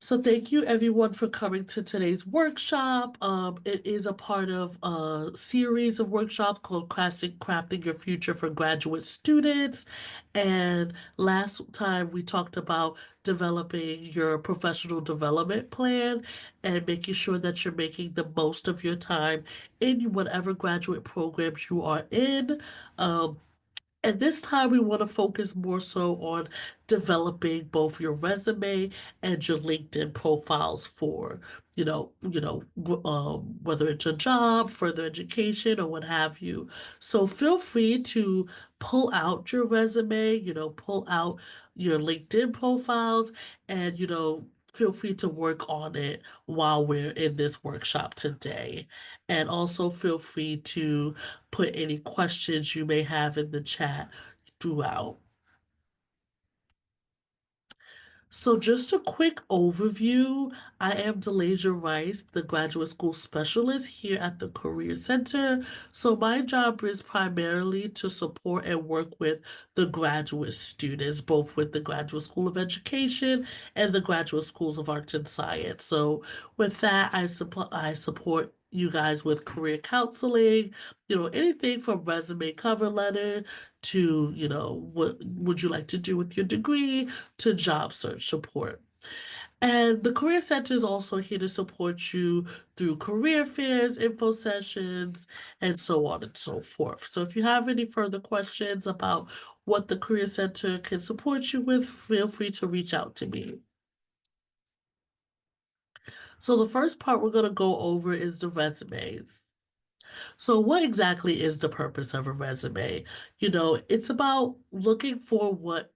So thank you everyone for coming to today's workshop. It is a part of a series of workshops called Crafting Your Future for Graduate Students. And last time we talked about developing your professional development plan and making sure that you're making the most of your time in whatever graduate programs you are in. And this time we want to focus more so on developing both your resume and your LinkedIn profiles for, whether it's a job, further education, or what have you. So feel free to pull out your resume, pull out your LinkedIn profiles and, feel free to work on it while we're in this workshop today. And also feel free to put any questions you may have in the chat throughout. So just a quick overview. I am Delasia Rice, the graduate school specialist here at the Career Center. So my job is primarily to support and work with the graduate students, both with the Graduate School of Education and the Graduate Schools of Arts and Science. So with that, I support you guys with career counseling, anything from resume cover letter to, what would you like to do with your degree to job search support. And the Career Center is also here to support you through career fairs, info sessions, and so on and so forth. So if you have any further questions about what the Career Center can support you with, feel free to reach out to me. So the first part we're going to go over is the resumes. So, what exactly is the purpose of a resume? It's about looking for what,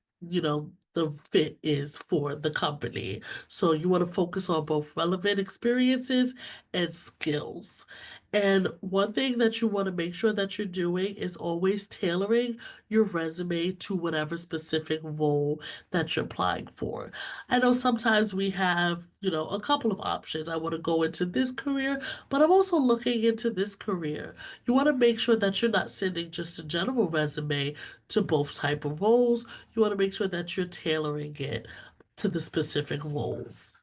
the fit is for the company. So, you want to focus on both relevant experiences and skills. And one thing that you want to make sure that you're doing is always tailoring your resume to whatever specific role that you're applying for. I know sometimes we have, a couple of options. I want to go into this career, but I'm also looking into this career. You want to make sure that you're not sending just a general resume to both type of roles. You want to make sure that you're tailoring it to the specific roles.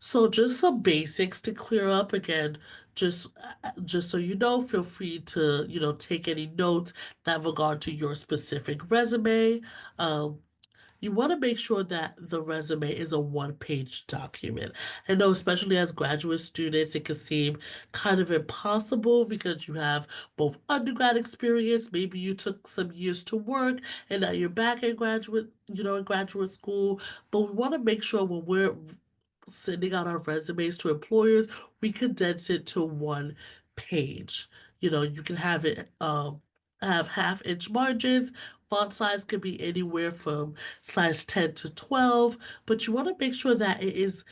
So just some basics to clear up again, just so you know, feel free to, take any notes that regard to your specific resume. Um, you want to make sure that the resume is a one-page document. I know, especially as graduate students, it can seem kind of impossible because you have both undergrad experience, maybe you took some years to work, and now you're back in graduate school. But we want to make sure when we're sending out our resumes to employers, we condense it to one page. You can have it have half-inch margins. Font size could be anywhere from size 10 to 12, but you want to make sure that it is,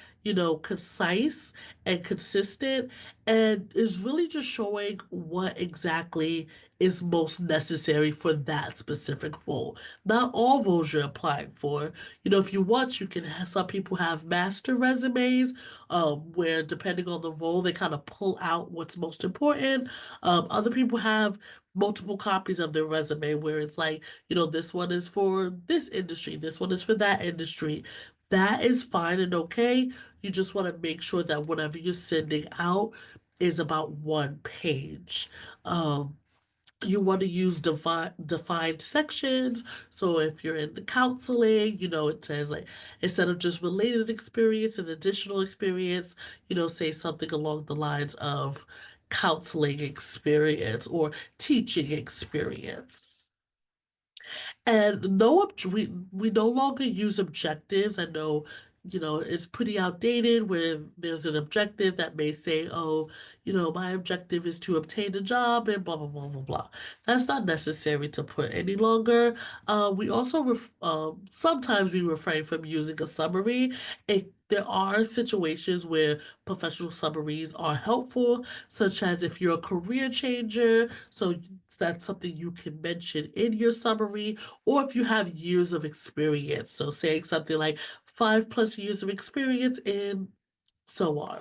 concise and consistent and is really just showing what exactly is most necessary for that specific role. Not all roles you're applying for. If you want, you can have some people have master resumes, where depending on the role, they kind of pull out what's most important. Other people have multiple copies of their resume where it's like, this one is for this industry, this one is for that industry. That is fine and okay. You just want to make sure that whatever you're sending out is about one page. You want to use defined sections. So if you're in the counseling, it says like instead of just related experience and additional experience, say something along the lines of counseling experience or teaching experience. And we no longer use objectives. I know, it's pretty outdated where there's an objective that may say, oh, my objective is to obtain a job and blah, blah, blah, blah, blah. That's not necessary to put any longer. We also, sometimes we refrain from using a summary. There are situations where professional summaries are helpful, such as if you're a career changer. So that's something you can mention in your summary, or if you have years of experience. So saying something like 5+ years of experience in so on.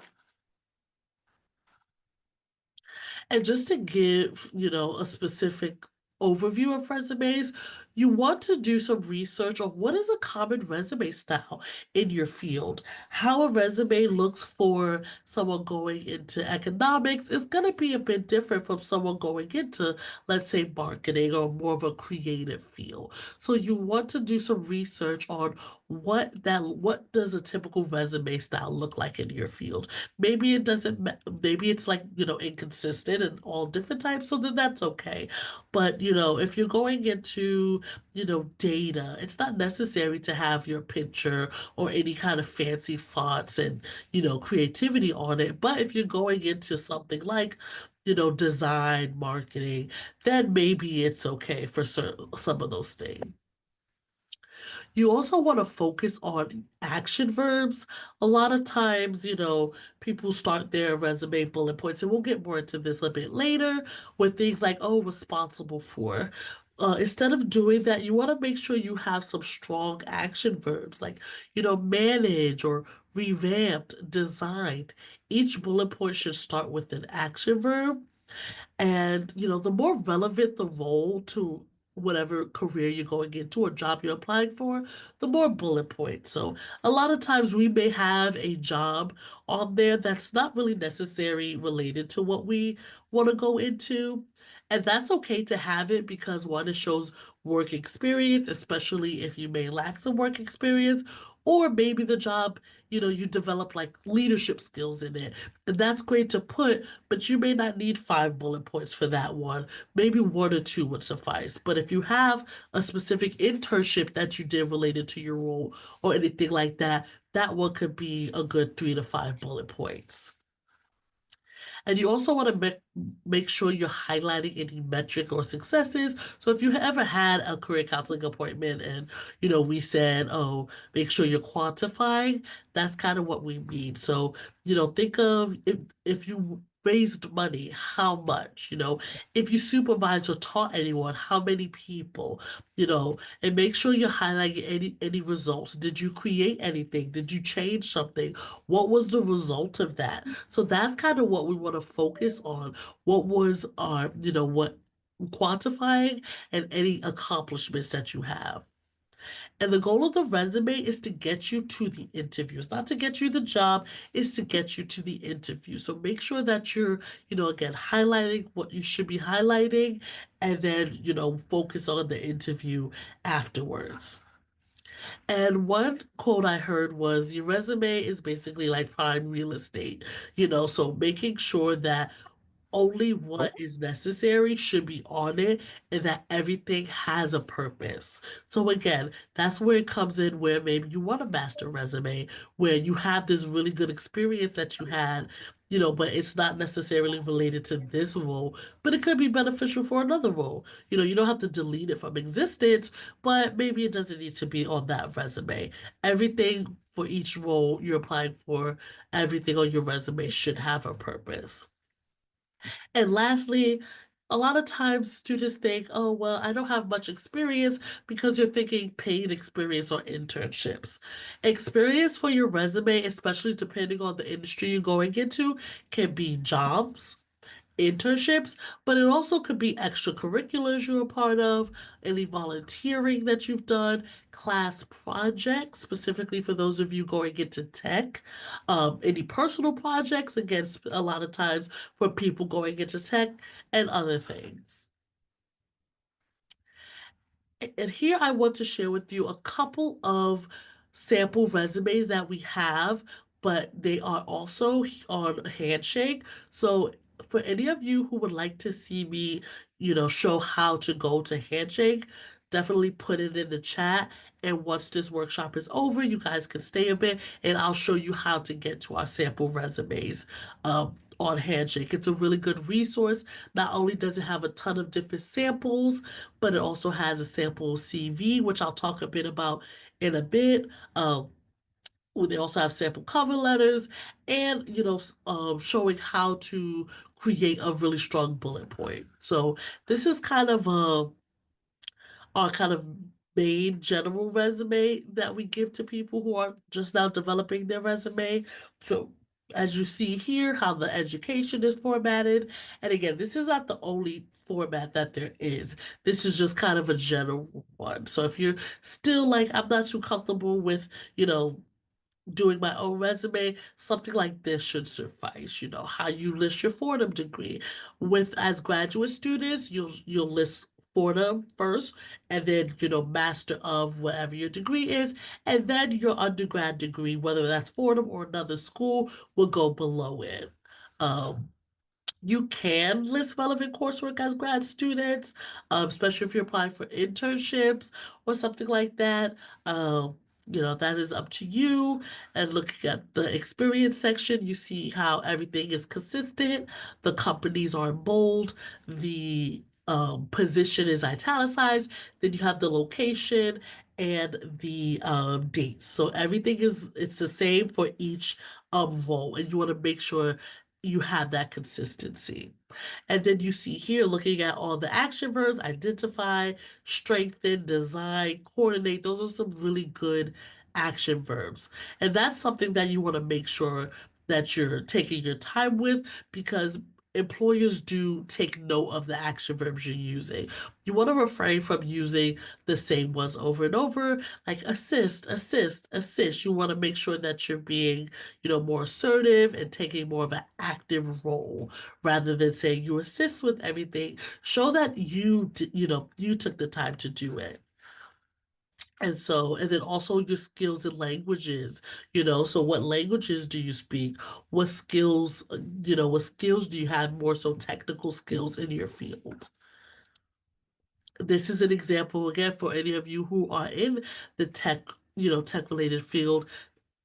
And just to give, a specific overview of resumes, you want to do some research on what is a common resume style in your field. How a resume looks for someone going into economics is going to be a bit different from someone going into, let's say, marketing or more of a creative field. So you want to do some research on what does a typical resume style look like in your field. Maybe it doesn't maybe it's like, inconsistent and all different types, so then that's okay. But, if you're going into, data, it's not necessary to have your picture or any kind of fancy fonts and, creativity on it. But if you're going into something like, design, marketing, then maybe it's okay for some of those things. You also want to focus on action verbs. A lot of times, people start their resume bullet points, and we'll get more into this a bit later with things like, oh, responsible for. Instead of doing that, you want to make sure you have some strong action verbs like, manage or revamped, designed. Each bullet point should start with an action verb, and, the more relevant the role to whatever career you're going into or job you're applying for, the more bullet points. So a lot of times we may have a job on there that's not really necessarily related to what we want to go into. And that's okay to have it because one, it shows work experience, especially if you may lack some work experience, or maybe the job, you develop like leadership skills in it. And that's great to put, but you may not need five bullet points for that one. Maybe one or two would suffice. But if you have a specific internship that you did related to your role or anything like that, that one could be a good 3 to 5 bullet points. And you also want to make sure you're highlighting any metric or successes. So if you ever had a career counseling appointment and, we said, oh, make sure you're quantifying, that's kind of what we mean. So, think of if you raised money, how much, if you supervised or taught anyone, how many people, and make sure you're highlighting any results. Did you create anything? Did you change something? What was the result of that? So that's kind of what we want to focus on. What was our, what quantifying and any accomplishments that you have. And the goal of the resume is to get you to the interview. It's not to get you the job, it's to get you to the interview. So make sure that you're, again, highlighting what you should be highlighting and then, focus on the interview afterwards. And one quote I heard was your resume is basically like prime real estate, so making sure that only what is necessary should be on it and that everything has a purpose. So again, that's where it comes in where maybe you want a master resume where you have this really good experience that you had, but it's not necessarily related to this role, but it could be beneficial for another role. You don't have to delete it from existence, but maybe it doesn't need to be on that resume. Everything for each role you're applying for, everything on your resume should have a purpose. And lastly, a lot of times students think, oh, well, I don't have much experience because you're thinking paid experience or internships. Experience for your resume, especially depending on the industry you're going into, can be jobs, internships, but it also could be extracurriculars you're a part of, any volunteering that you've done, class projects, specifically for those of you going into tech, any personal projects, again, a lot of times for people going into tech and other things. And here I want to share with you a couple of sample resumes that we have, but they are also on Handshake. So for any of you who would like to see me, show how to go to Handshake, definitely put it in the chat. And once this workshop is over, you guys can stay a bit and I'll show you how to get to our sample resumes. On Handshake. It's a really good resource. Not only does it have a ton of different samples, but it also has a sample CV, which I'll talk a bit about in a bit. They also have sample cover letters and, showing how to create a really strong bullet point. So this is kind of our kind of main general resume that we give to people who are just now developing their resume. So As you see here, how the education is formatted. And again, this is not the only format that there is. This is just kind of a general one. So if you're still like, I'm not too comfortable with, you know, doing my own resume, something like this should suffice. You know, how you list your Fordham degree. With as graduate students, you'll list Fordham first, and then master of whatever your degree is, and then your undergrad degree, whether that's Fordham or another school, will go below it. Um, you can list relevant coursework as grad students, especially if you're applying for internships or something like that. That is up to you. And looking at the experience section, you see how everything is consistent. The companies are in bold. The position is italicized. Then you have the location and the dates. So everything it's the same for each role, and you want to make sure you have that consistency. And then you see here, looking at all the action verbs: identify, strengthen, design, coordinate. Those are some really good action verbs. And that's something that you want to make sure that you're taking your time with, because employers do take note of the action verbs you're using. You want to refrain from using the same ones over and over, like assist, assist, assist. You want to make sure that you're being, more assertive and taking more of an active role rather than saying you assist with everything. Show that you took the time to do it. And then also your skills and languages, so what languages do you speak? What skills do you have, more so technical skills in your field? This is an example again for any of you who are in the tech related field.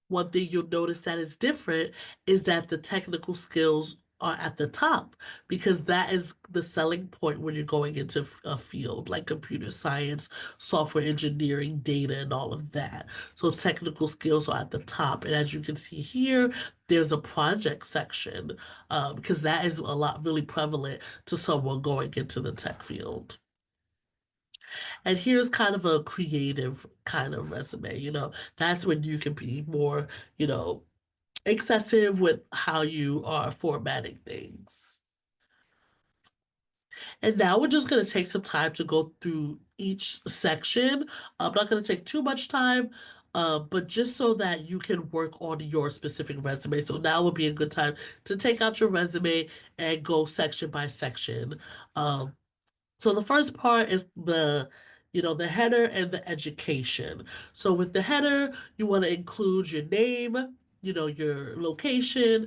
One thing you'll notice that is different is that the technical skills are at the top, because that is the selling point when you're going into a field like computer science, software engineering, data, and all of that. So technical skills are at the top. And as you can see here, there's a project section, because that is a lot really prevalent to someone going into the tech field. And here's kind of a creative kind of resume, that's when you can be more, excessive with how you are formatting things. And now we're just going to take some time to go through each section. I'm not going to take too much time, but just so that you can work on your specific resume. So now would be a good time to take out your resume and go section by section. Um, so the first part is the header and the education. So with the header, you want to include your name, your location.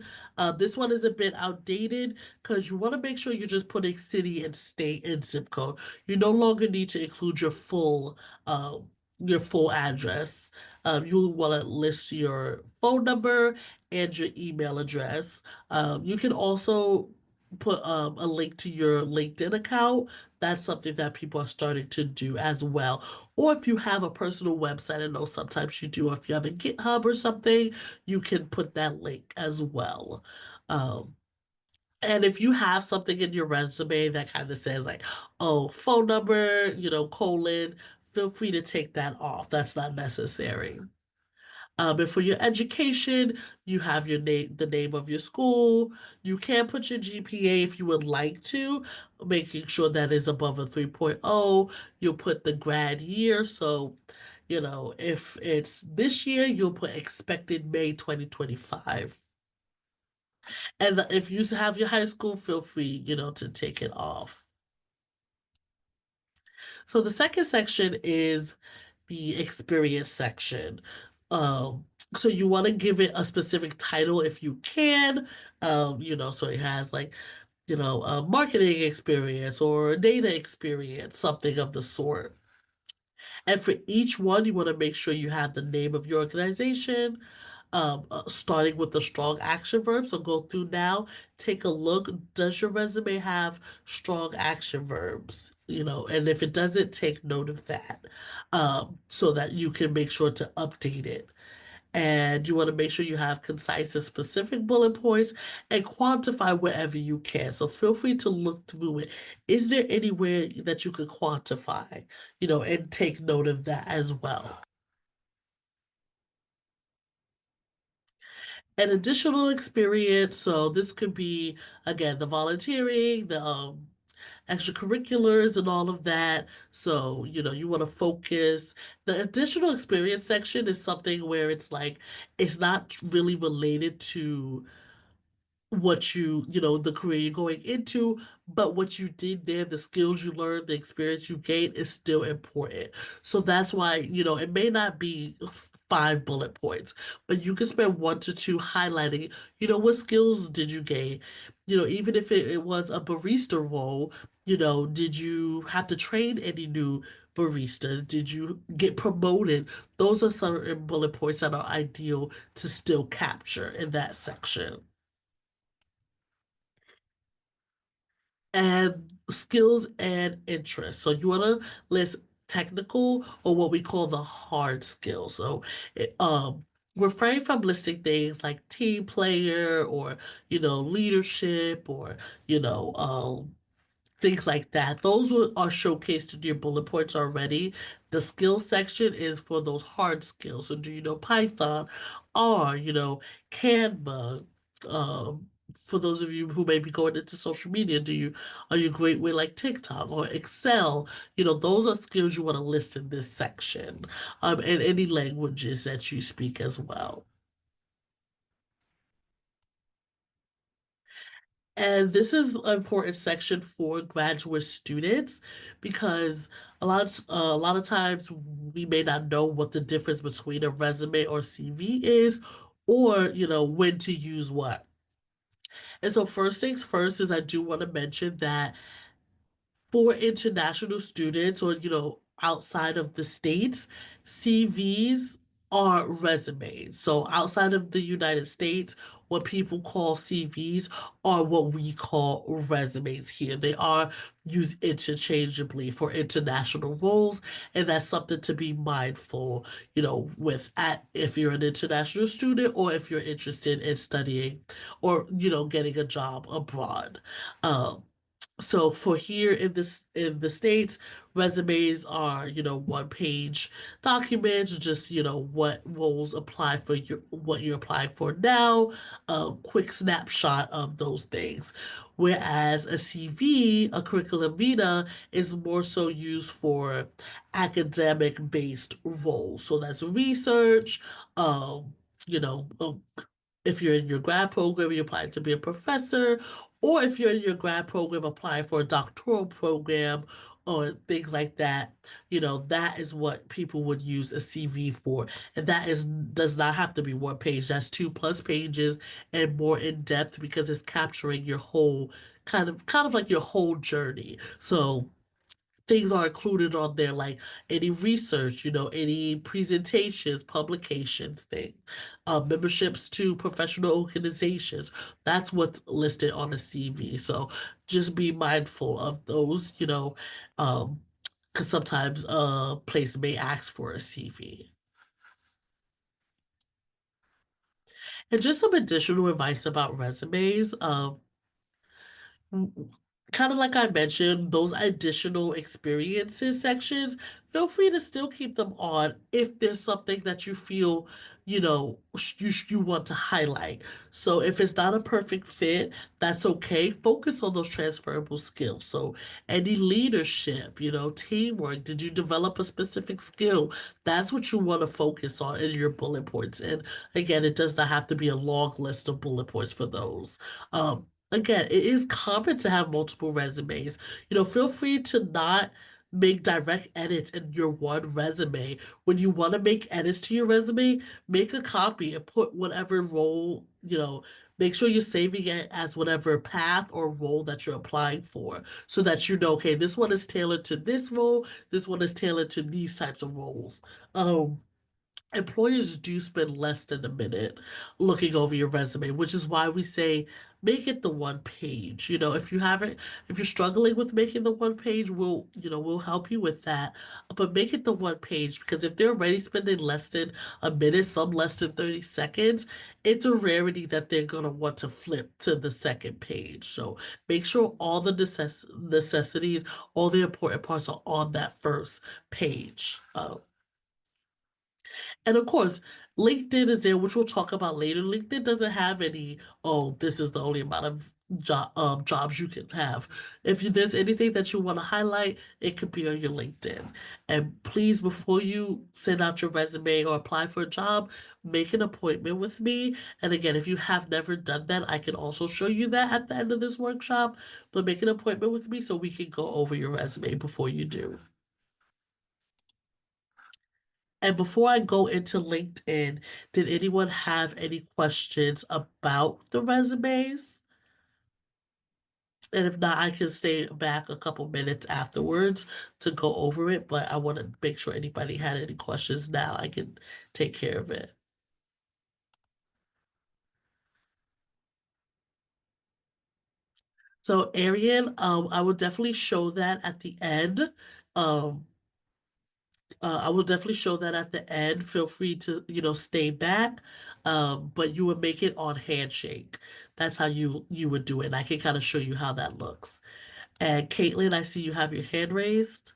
This one is a bit outdated because you want to make sure you're just putting city and state and zip code. You no longer need to include your full address. You want to list your phone number and your email address. You can also put a link to your LinkedIn account. That's something that people are starting to do as well. Or if you have a personal website, I know sometimes you do, or if you have a GitHub or something, you can put that link as well. Um, and if you have something in your resume that kind of says like, oh, phone number, colon, feel free to take that off. That's not necessary. And for your education, you have your name, the name of your school. You can put your GPA if you would like to, making sure that is above a 3.0. You'll put the grad year. So, if it's this year, you'll put expected May 2025. And if you have your high school, feel free, to take it off. So the second section is the experience section. Um, so you want to give it a specific title if you can, so it has like, a marketing experience or a data experience, something of the sort. And for each one, you want to make sure you have the name of your organization, starting with the strong action verb. So go through now, take a look. Does your resume have strong action verbs? And if it doesn't, take note of that, so that you can make sure to update it. And you want to make sure you have concise and specific bullet points and quantify wherever you can. So feel free to look through it. Is there anywhere that you could quantify, and take note of that as well? An additional experience, so this could be again the volunteering, the extracurriculars and all of that. So, you want to focus. The additional experience section is something where it's like it's not really related to what the career you're going into, but what you did there, the skills you learned, the experience you gained is still important. So that's why, it may not be five bullet points, but you can spend one to two highlighting, what skills did you gain? Even if it was a barista role, did you have to train any new baristas? Did you get promoted? Those are certain bullet points that are ideal to still capture in that section. And skills and interests. So you want to list technical or what we call the hard skills. So refrain from listing things like team player or leadership or you know things like that. Those are showcased in your bullet points already. The skill section is for those hard skills. So do you know Python, R, Canva? For those of you who may be going into social media, are you great with like TikTok or Excel? Those are skills you want to list in this section. And any languages that you speak as well. And this is an important section for graduate students because a lot of times we may not know what the difference between a resume or CV is, or when to use what. And so first things first is I do want to mention that for international students or outside of the states, CVs are resumes. So outside of the United States, what people call CVs are what we call resumes here. They are used interchangeably for international roles, and that's something to be mindful, with at if you're an international student or if you're interested in studying or getting a job abroad. So for here in the States, resumes are, one page documents, just, what roles apply for what you're applying for now, a quick snapshot of those things. Whereas a CV, a curriculum vitae, is more so used for academic based roles. So that's research, you know, um, if you're in your grad program, you're applying to be a professor, or if you're in your grad program applying for a doctoral program or things like that, that is what people would use a CV for. And that is does not have to be one page. That's two plus pages and more in depth because it's capturing your whole kind of like your whole journey. So things are included on there like any research, any presentations, publications, memberships to professional organizations. That's what's listed on the CV. So just be mindful of those, because sometimes a place may ask for a CV. And just some additional advice about resumes. Kind of like I mentioned, those additional experiences sections, feel free to still keep them on if there's something that you feel, you want to highlight. So if it's not a perfect fit, that's okay. Focus on those transferable skills. So any leadership, teamwork, did you develop a specific skill? That's what you want to focus on in your bullet points. And again, it does not have to be a long list of bullet points for those. Again, it is common to have multiple resumes. Feel free to not make direct edits in your one resume. When you want to make edits to your resume, make a copy and put whatever role, make sure you're saving it as whatever path or role that you're applying for so that okay, this one is tailored to this role, this one is tailored to these types of roles. Employers do spend less than a minute looking over your resume, which is why we say make it the one page. If you're struggling with making the one page, we'll help you with that. But make it the one page because if they're already spending less than a minute, some less than 30 seconds, it's a rarity that they're gonna want to flip to the second page. So make sure all the necessities, all the important parts are on that first page. And of course, LinkedIn is there, which we'll talk about later. LinkedIn doesn't have any, oh, this is the only amount of jobs you can have. If there's anything that you want to highlight, it could be on your LinkedIn. And please, before you send out your resume or apply for a job, make an appointment with me. And again, if you have never done that, I can also show you that at the end of this workshop. But make an appointment with me so we can go over your resume before you do. And before I go into LinkedIn, did anyone have any questions about the resumes? And if not, I can stay back a couple minutes afterwards to go over it, but I want to make sure anybody had any questions now. I can take care of it. So, Arian, I will definitely show that at the end. Um, I will definitely show that at the end. Feel free to, stay back. But you would make it on handshake. That's how you would do it. And I can kind of show you how that looks. And Caitlin, I see you have your hand raised.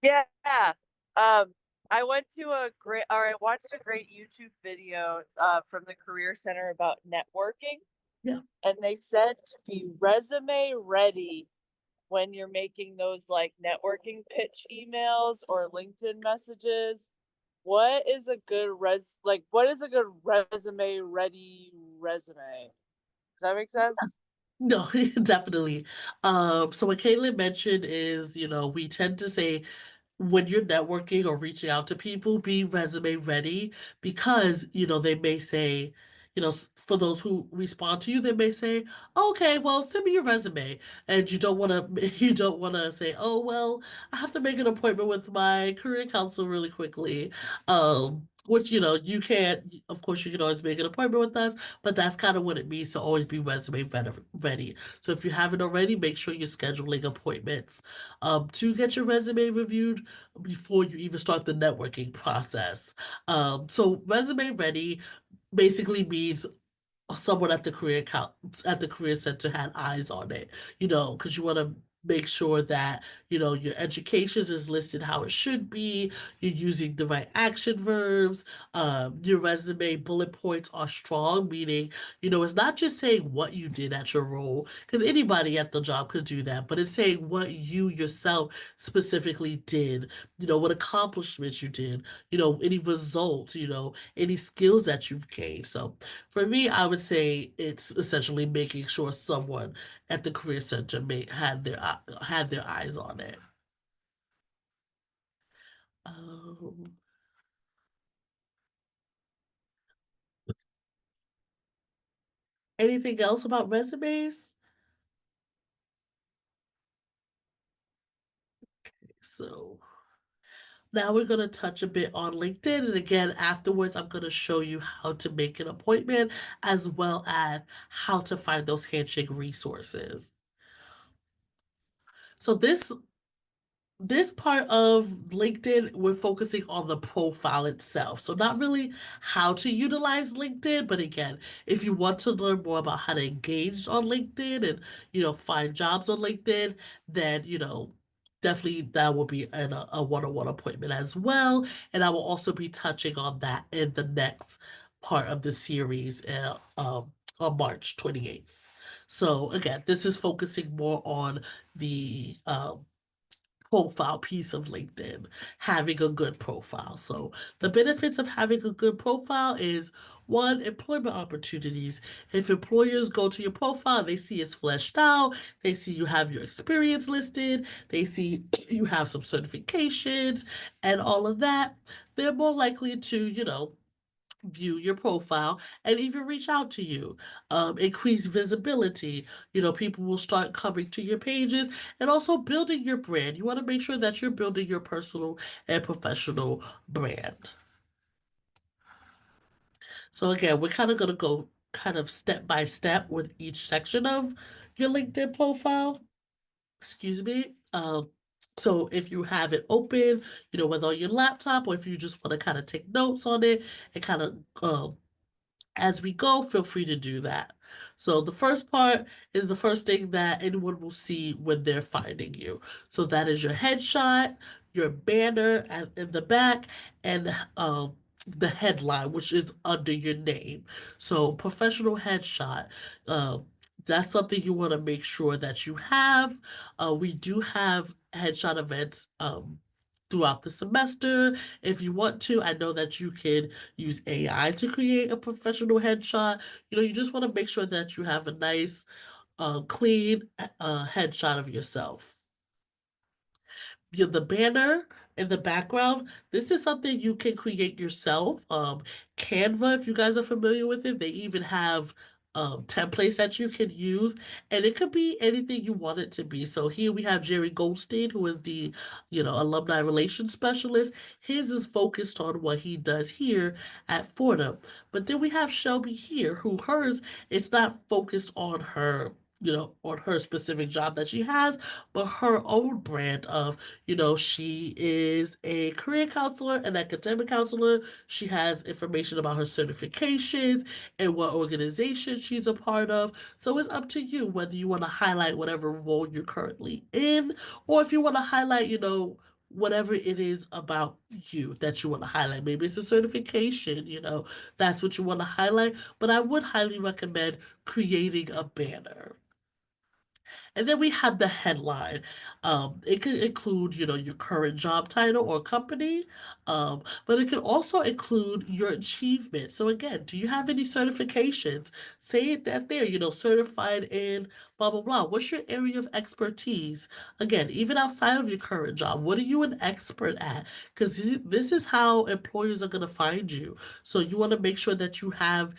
Yeah. Um, I went to I watched a great YouTube video from the Career Center about networking, Yeah. and they said to be resume ready when you're making those like networking pitch emails or LinkedIn messages. What is a good resume ready resume? Does that make sense? No, definitely. So what Caitlin mentioned is, we tend to say when you're networking or reaching out to people, be resume ready because, they may say, for those who respond to you, they may say, okay, well, send me your resume. And you don't want to, you don't want to say, oh, well, I have to make an appointment with my career counselor really quickly. Which, you can't, of course, you can always make an appointment with us, but that's kind of what it means to always be resume ready. So if you haven't already, make sure you're scheduling appointments to get your resume reviewed before you even start the networking process. So resume ready basically means someone at the at the career center had eyes on it, because you want to make sure that your education is listed how it should be, you're using the right action verbs, your resume bullet points are strong, meaning it's not just saying what you did at your role, because anybody at the job could do that, but it's saying what you yourself specifically did, what accomplishments you did, any results, any skills that you've gained. So for me, I would say it's essentially making sure someone at the career center had their eyes on it. Um, Anything else about resumes? So now we're going to touch a bit on LinkedIn. And again, afterwards, I'm going to show you how to make an appointment as well as how to find those handshake resources. So this part of LinkedIn, we're focusing on the profile itself. So not really how to utilize LinkedIn, but again, if you want to learn more about how to engage on LinkedIn and, find jobs on LinkedIn, then, definitely that will be a one-on-one appointment as well. And I will also be touching on that in the next part of the series on March 28th. So again, this is focusing more on the profile piece of LinkedIn, having a good profile. So the benefits of having a good profile is one, employment opportunities. If employers go to your profile, they see it's fleshed out, they see you have your experience listed, they see you have some certifications and all of that, they're more likely to, view your profile and even reach out to you. Increase visibility. People will start coming to your pages and also building your brand. You want to make sure that you're building your personal and professional brand. So again, we're kind of going to go kind of step by step with each section of your LinkedIn profile. Excuse me. So if you have it open, whether on your laptop or if you just want to kind of take notes on it and kind of as we go, feel free to do that. So the first part is the first thing that anyone will see when they're finding you. So that is your headshot, your banner in the back, and the headline, which is under your name. So, professional headshot. Uh, that's something you want to make sure that you have. We do have headshot events throughout the semester. If you want to, I know that you can use AI to create a professional headshot. You just want to make sure that you have a nice, clean headshot of yourself. The banner in the background, this is something you can create yourself. Canva, if you guys are familiar with it, they even have templates that you can use, and it could be anything you want it to be. So here we have Jerry Goldstein, who is the alumni relations specialist. His is focused on what he does here at Fordham. But then we have Shelby here, who hers is not focused on on her specific job that she has, but her own brand of, she is a career counselor, an academic counselor. She has information about her certifications and what organization she's a part of. So it's up to you whether you want to highlight whatever role you're currently in, or if you want to highlight, whatever it is about you that you want to highlight. Maybe it's a certification, that's what you want to highlight. But I would highly recommend creating a banner. And then we had the headline. It could include, your current job title or company, but it could also include your achievement. So again, do you have any certifications? Say it that there, certified in blah, blah, blah. What's your area of expertise? Again, even outside of your current job, what are you an expert at? Because this is how employers are going to find you. So you want to make sure that you have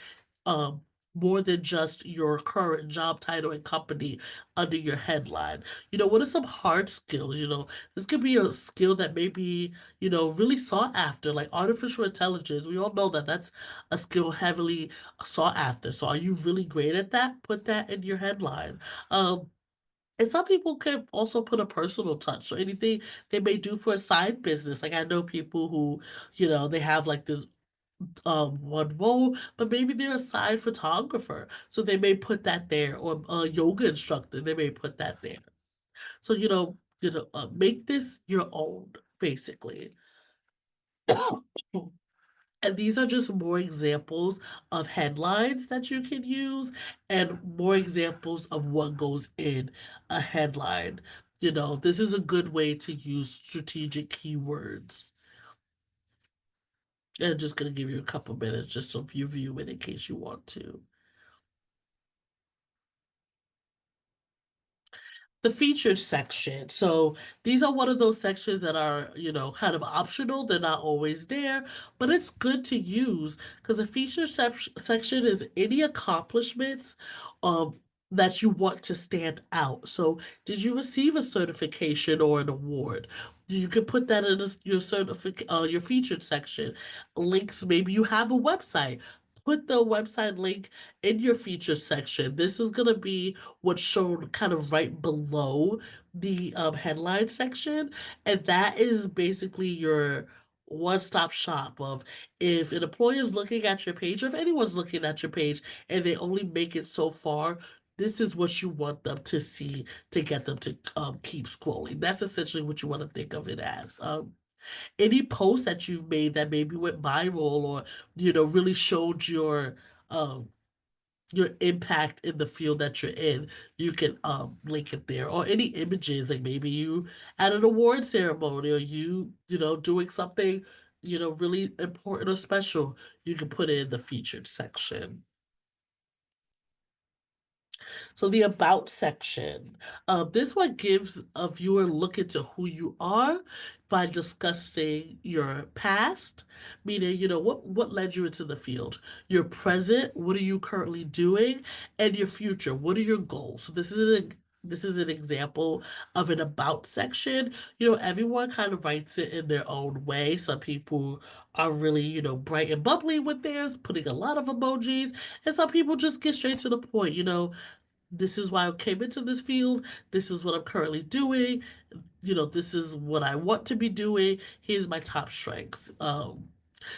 um, more than just your current job title and company under your headline. What are some hard skills? This could be a skill that may be, really sought after, like artificial intelligence. We all know that that's a skill heavily sought after. So are you really great at that? Put that in your headline. And some people can also put a personal touch. So anything they may do for a side business. Like I know people who, they have like this one role, but maybe they're a side photographer, so they may put that there, or a yoga instructor, they may put that there. So make this your own, basically. And these are just more examples of headlines that you can use, and more examples of what goes in a headline. This is a good way to use strategic keywords. And I'm just going to give you a couple minutes just so you view it in case you want to. The featured section. So these are one of those sections that are, kind of optional. They're not always there, but it's good to use because a featured section is any accomplishments um, that you want to stand out. So, did you receive a certification or an award? You can put that in your featured section. Links, maybe you have a website. Put the website link in your featured section. This is going to be what's shown kind of right below the headline section. And that is basically your one-stop shop of if an employer is looking at your page, or if anyone's looking at your page and they only make it so far, this is what you want them to see to get them to keep scrolling. That's essentially what you want to think of it as. Any post that you've made that maybe went viral, or really showed um your impact in the field that you're in, you can link it there. Or any images, like maybe you at an award ceremony, or you doing something really important or special, you can put it in the featured section. So the about section, this one gives a viewer look into who you are by discussing your past, meaning what led you into the field, your present, what are you currently doing, and your future, what are your goals. So this is an example of an about section. Everyone kind of writes it in their own way. Some people are really, bright and bubbly with theirs, putting a lot of emojis, and some people just get straight to the point. This is why I came into this field. This is what I'm currently doing. This is what I want to be doing. Here's my top strengths.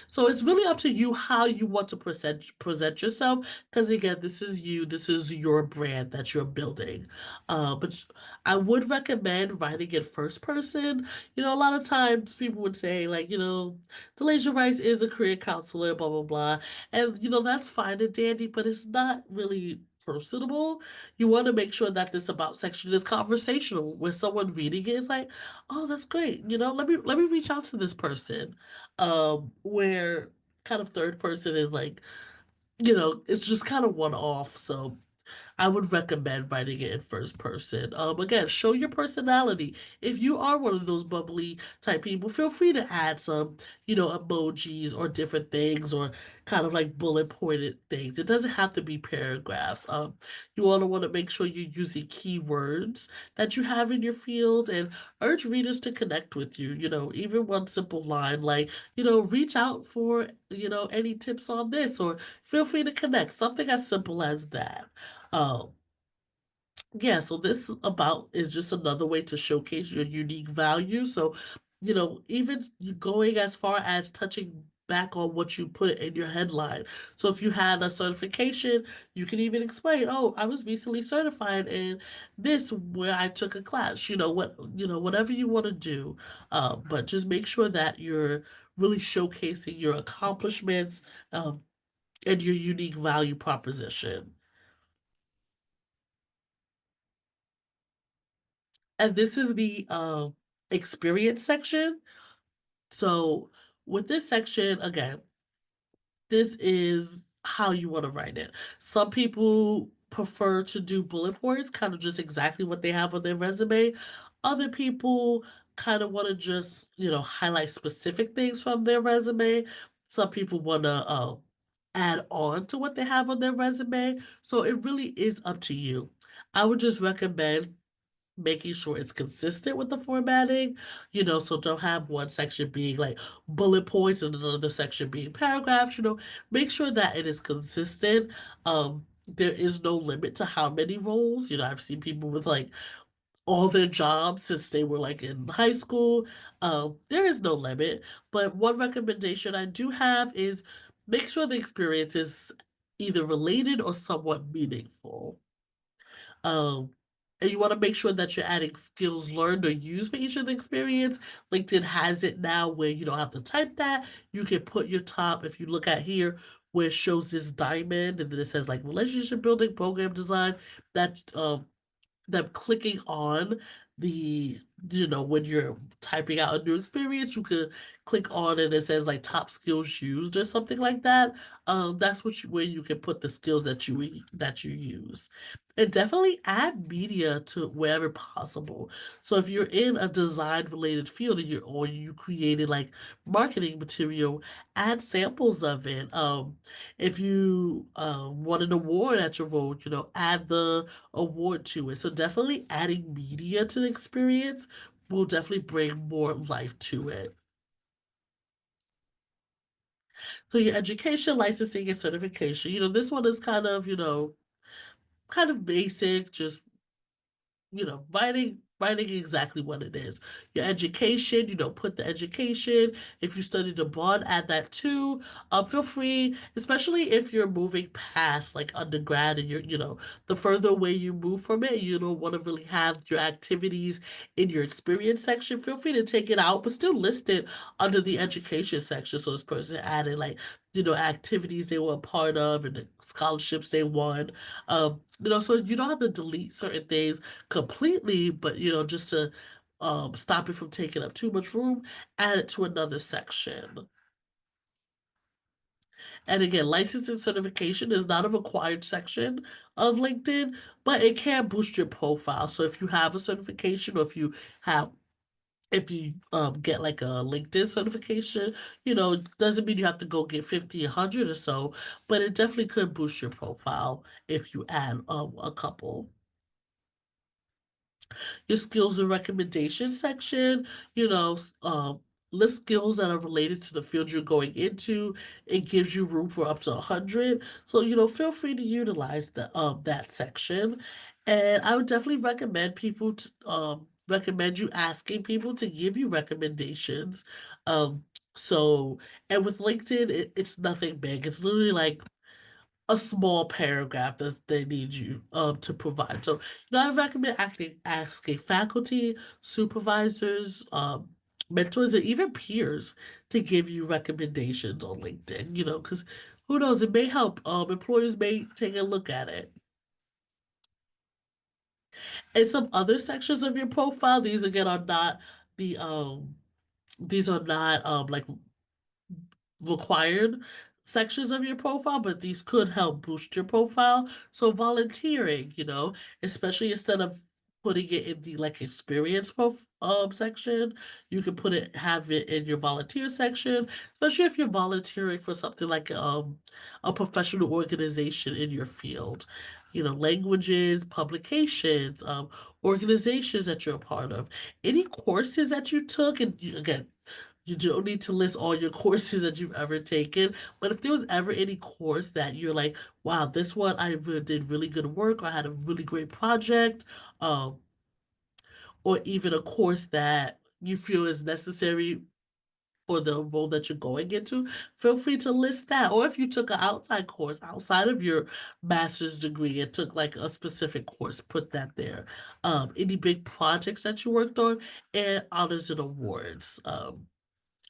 So it's really up to you how you want to present yourself. Because again, this is you. This is your brand that you're building. But I would recommend writing in first person. A lot of times people would say like, Delisha Rice is a career counselor, blah blah blah, and that's fine and dandy, but it's not really personable. You want to make sure that this about section is conversational. When someone reading it is like, oh, that's great. Let me reach out to this person, where kind of third person is like, it's just kind of one off. So I would recommend writing it in first person. Again, show your personality. If you are one of those bubbly type people, feel free to add some, emojis or different things or kind of like bullet pointed things. It doesn't have to be paragraphs. You also want to make sure you're using keywords that you have in your field and urge readers to connect with you. Even one simple line like, reach out for, any tips on this or feel free to connect. Something as simple as that. Um, yeah, so this is just another way to showcase your unique value. So, even you going as far as touching back on what you put in your headline. So if you had a certification, you can even explain, oh, I was recently certified in this where I took a class, whatever you want to do. But just make sure that you're really showcasing your accomplishments, and your unique value proposition. And this is the experience section. So with this section, again, this is how you want to write it. Some people prefer to do bullet points, kind of just exactly what they have on their resume. Other people kind of want to just, highlight specific things from their resume. Some people want to add on to what they have on their resume. So it really is up to you. I would just recommend making sure it's consistent with the formatting, so don't have one section being like bullet points and another section being paragraphs, make sure that it is consistent. There is no limit to how many roles. I've seen people with like all their jobs since they were like in high school. There is no limit, but one recommendation I do have is make sure the experience is either related or somewhat meaningful. Um, and you want to make sure that you're adding skills learned or used for each of the experience. LinkedIn has it now where you don't have to type that. You can put your top, if you look at here, where it shows this diamond and then it says like relationship building, program design, that them clicking on the when you're typing out a new experience, you could click on it and it says like top skills used or something like that. That's where you can put the skills that you use, and definitely add media to wherever possible. So if you're in a design related field and you created like marketing material, add samples of it. If you won an award at your role, add the award to it. So definitely adding media to the experience will definitely bring more life to it. So your education, licensing, and certification. This one is kind of basic, just writing exactly what it is. Your education, put the education. If you studied abroad, add that too. Feel free, especially if you're moving past like undergrad and the further away you move from it, you don't want to really have your activities in your experience section. Feel free to take it out, but still list it under the education section. So this person added like, activities they were a part of and the scholarships they won. So you don't have to delete certain things completely, but just to stop it from taking up too much room, add it to another section. And again, license and certification is not a required section of LinkedIn, but it can boost your profile. So if you have a certification or if you get like a LinkedIn certification, doesn't mean you have to go get 50, 100 or so, but it definitely could boost your profile if you add a couple. Your skills and recommendations section, list skills that are related to the field you're going into. It gives you room for up to 100. So, feel free to utilize that section. And I would definitely recommend you asking people to give you recommendations. So, and with LinkedIn, it's nothing big. It's literally like a small paragraph that they need you to provide. So, I recommend asking faculty, supervisors, mentors, and even peers to give you recommendations on LinkedIn. Because who knows, it may help. Employers may take a look at it. And some other sections of your profile, these again are not the these are not like required sections of your profile, but these could help boost your profile. So volunteering, especially instead of putting it in the like experience section, you can have it in your volunteer section, especially if you're volunteering for something like a professional organization in your field. Languages, publications, organizations that you're a part of, any courses that you took, and again, you don't need to list all your courses that you've ever taken, but if there was ever any course that you're like, wow, this one I did really good work, or I had a really great project, um, or even a course that you feel is necessary for the role that you're going into, feel free to list that. Or if you took an outside course outside of your master's degree and took like a specific course, put that there. Any big projects that you worked on, and honors and awards.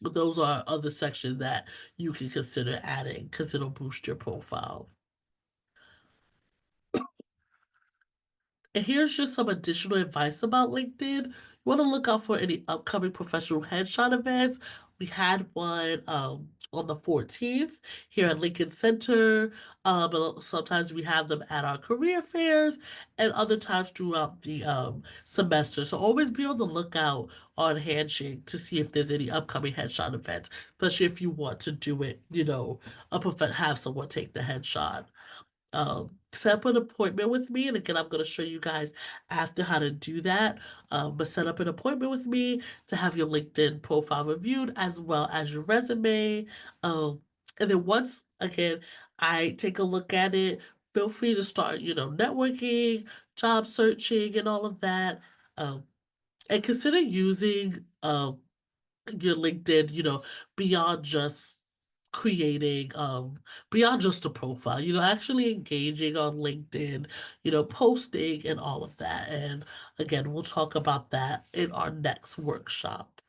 Those are other sections that you can consider adding because it'll boost your profile. And here's just some additional advice about LinkedIn. You want to look out for any upcoming professional headshot events. We had one on the 14th here at Lincoln Center. But sometimes we have them at our career fairs and other times throughout the semester. So always be on the lookout on Handshake to see if there's any upcoming headshot events, especially if you want to do it, have someone take the headshot. Set up an appointment with me, and again, I'm gonna show you guys after how to do that. But set up an appointment with me to have your LinkedIn profile reviewed as well as your resume. And then once again, I take a look at it, feel free to start, networking, job searching, and all of that. And consider using your LinkedIn, beyond just creating beyond just a profile, actually engaging on LinkedIn, posting and all of that. And again, we'll talk about that in our next workshop.